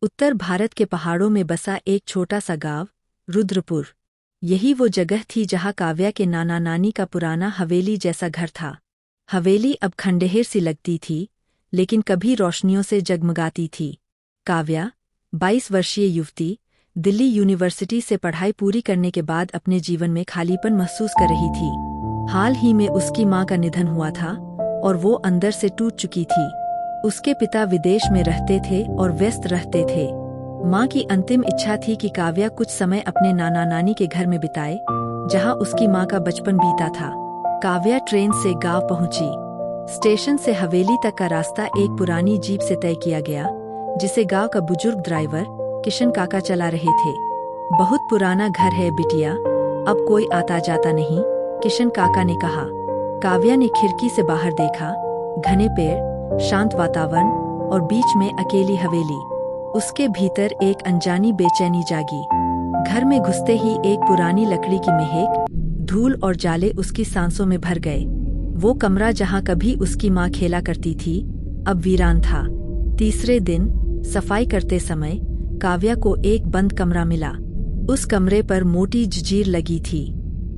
उत्तर भारत के पहाड़ों में बसा एक छोटा सा गांव रुद्रपुर। यही वो जगह थी जहां काव्या के नाना नानी का पुराना हवेली जैसा घर था। हवेली अब खंडहर सी लगती थी, लेकिन कभी रोशनियों से जगमगाती थी। काव्या 22 वर्षीय युवती दिल्ली यूनिवर्सिटी से पढ़ाई पूरी करने के बाद अपने जीवन में खालीपन महसूस कर रही थी। हाल ही में उसकी मां का निधन हुआ था और वो अंदर से टूट चुकी थी। उसके पिता विदेश में रहते थे और व्यस्त रहते थे। मां की अंतिम इच्छा थी कि काव्या कुछ समय अपने नाना नानी के घर में बिताए, जहां उसकी मां का बचपन बीता था। काव्या ट्रेन से गांव पहुंची। स्टेशन से हवेली तक का रास्ता एक पुरानी जीप से तय किया गया, जिसे गांव का बुजुर्ग ड्राइवर किशन काका चला रहे थे। बहुत पुराना घर है बिटिया, अब कोई आता जाता नहीं, किशन काका ने कहा। काव्या ने खिड़की से बाहर देखा। घने पेड़, शांत वातावरण और बीच में अकेली हवेली। उसके भीतर एक अनजानी बेचैनी जागी। घर में घुसते ही एक पुरानी लकड़ी की महक, धूल और जाले उसकी सांसों में भर गए। वो कमरा जहां कभी उसकी मां खेला करती थी, अब वीरान था। तीसरे दिन सफाई करते समय काव्या को एक बंद कमरा मिला। उस कमरे पर मोटी जंजीर लगी थी।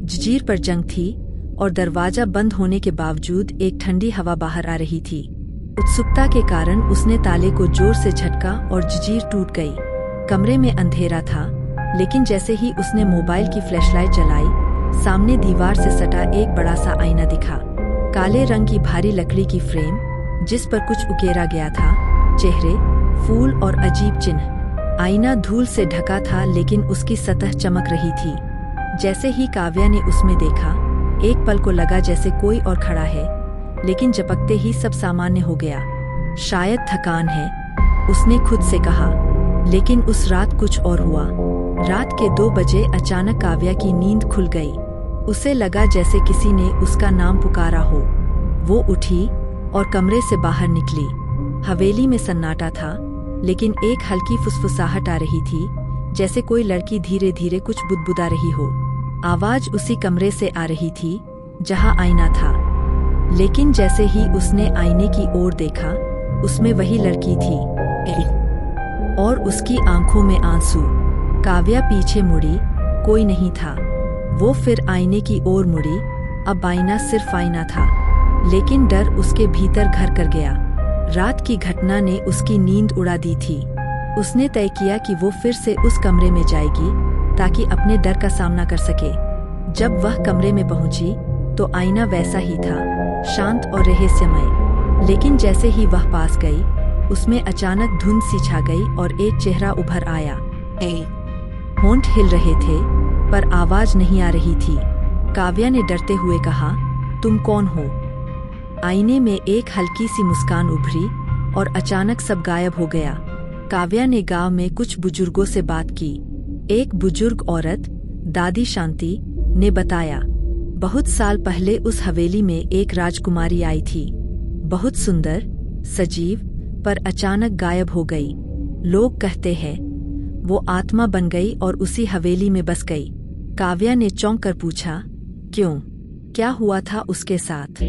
जंजीर पर जंग थी और दरवाजा बंद होने के बावजूद एक ठंडी हवा बाहर आ रही थी। उत्सुकता के कारण उसने ताले को जोर से झटका और जंजीर टूट गई। कमरे में अंधेरा था, लेकिन जैसे ही उसने मोबाइल की फ्लैशलाइट जलाई, सामने दीवार से सटा एक बड़ा सा आईना दिखा। काले रंग की भारी लकड़ी की फ्रेम, जिस पर कुछ उकेरा गया था, चेहरे, फूल और अजीब चिन्ह। आईना धूल से ढका था, लेकिन उसकी सतह चमक रही थी। जैसे ही काव्या ने उसमें देखा, एक पल को लगा जैसे कोई और खड़ा है, लेकिन झपकते ही सब सामान्य हो गया। शायद थकान है, उसने खुद से कहा। लेकिन उस रात कुछ और हुआ। रात के 2 बजे अचानक काव्या की नींद खुल गई। उसे लगा जैसे किसी ने उसका नाम पुकारा हो। वो उठी और कमरे से बाहर निकली। हवेली में सन्नाटा था, लेकिन एक हल्की फुसफुसाहट आ रही थी, जैसे कोई लड़की धीरे धीरे कुछ बुदबुदा रही हो। आवाज उसी कमरे से आ रही थी जहां आईना था। लेकिन जैसे ही उसने आईने की ओर देखा, उसमें वही लड़की थी और उसकी आंखों में आंसू। काव्या पीछे मुड़ी, कोई नहीं था। वो फिर आईने की ओर मुड़ी। अब आईना सिर्फ आईना था, लेकिन डर उसके भीतर घर कर गया। रात की घटना ने उसकी नींद उड़ा दी थी। उसने तय किया कि वो फिर से उस कमरे में जाएगी, ताकि अपने डर का सामना कर सके। जब वह कमरे में पहुंची, तो आईना वैसा ही था, शांत और रहस्यमय। लेकिन जैसे ही वह पास गई, उसमें अचानक धुंध सी छा गई और एक चेहरा उभर आया। होंठ हिल रहे थे, पर आवाज नहीं आ रही थी। काव्या ने डरते हुए कहा, तुम कौन हो? आईने में एक हल्की सी मुस्कान उभरी और अचानक सब गायब हो गया। काव्या ने गांव में कुछ बुजुर्गों से बात की। एक बुजुर्ग औरत, दादी शांति, ने बताया, बहुत साल पहले उस हवेली में एक राजकुमारी आई थी। बहुत सुंदर, सजीव, पर अचानक गायब हो गई। लोग कहते हैं वो आत्मा बन गई और उसी हवेली में बस गई। काव्या ने चौंक कर पूछा, क्यों? क्या हुआ था उसके साथ?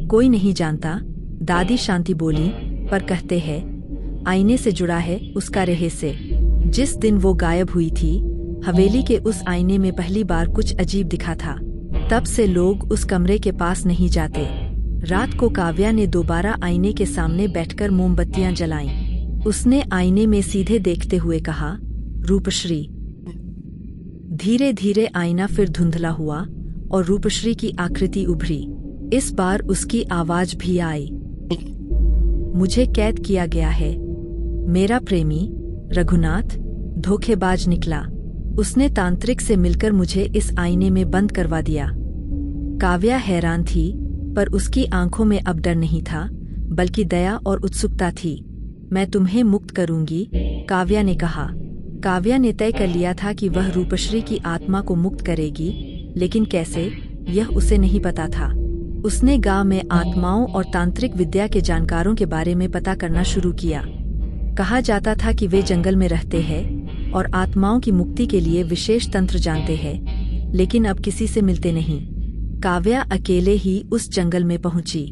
कोई नहीं जानता, दादी शांति बोली, पर कहते हैं आईने से जुड़ा है उसका रहस्य। जिस दिन वो गायब हुई थी, हवेली के उस आईने में पहली बार कुछ अजीब दिखा था। तब से लोग उस कमरे के पास नहीं जाते। रात को काव्या ने दोबारा आईने के सामने बैठकर मोमबत्तियां जलाईं। उसने आईने में सीधे देखते हुए कहा, रूपश्री। धीरे धीरे आईना फिर धुंधला हुआ और रूपश्री की आकृति उभरी। इस बार उसकी आवाज भी आई। मुझे कैद किया गया है। मेरा प्रेमी रघुनाथ धोखेबाज निकला। उसने तांत्रिक से मिलकर मुझे इस आईने में बंद करवा दिया। काव्या हैरान थी, पर उसकी आंखों में अब डर नहीं था, बल्कि दया और उत्सुकता थी। मैं तुम्हें मुक्त करूंगी, काव्या ने कहा। काव्या ने तय कर लिया था कि वह रूपश्री की आत्मा को मुक्त करेगी, लेकिन कैसे, यह उसे नहीं पता था। उसने गांव में आत्माओं और तांत्रिक विद्या के जानकारों के बारे में पता करना शुरू किया। कहा जाता था कि वे जंगल में रहते हैं और आत्माओं की मुक्ति के लिए विशेष तंत्र जानते हैं, लेकिन अब किसी से मिलते नहीं। काव्या अकेले ही उस जंगल में पहुंची।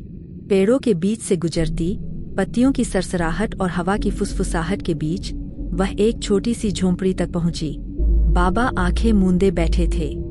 पेड़ों के बीच से गुजरती, पत्तियों की सरसराहट और हवा की फुसफुसाहट के बीच वह एक छोटी सी झोंपड़ी तक पहुंची। बाबा आंखें मूंदे बैठे थे।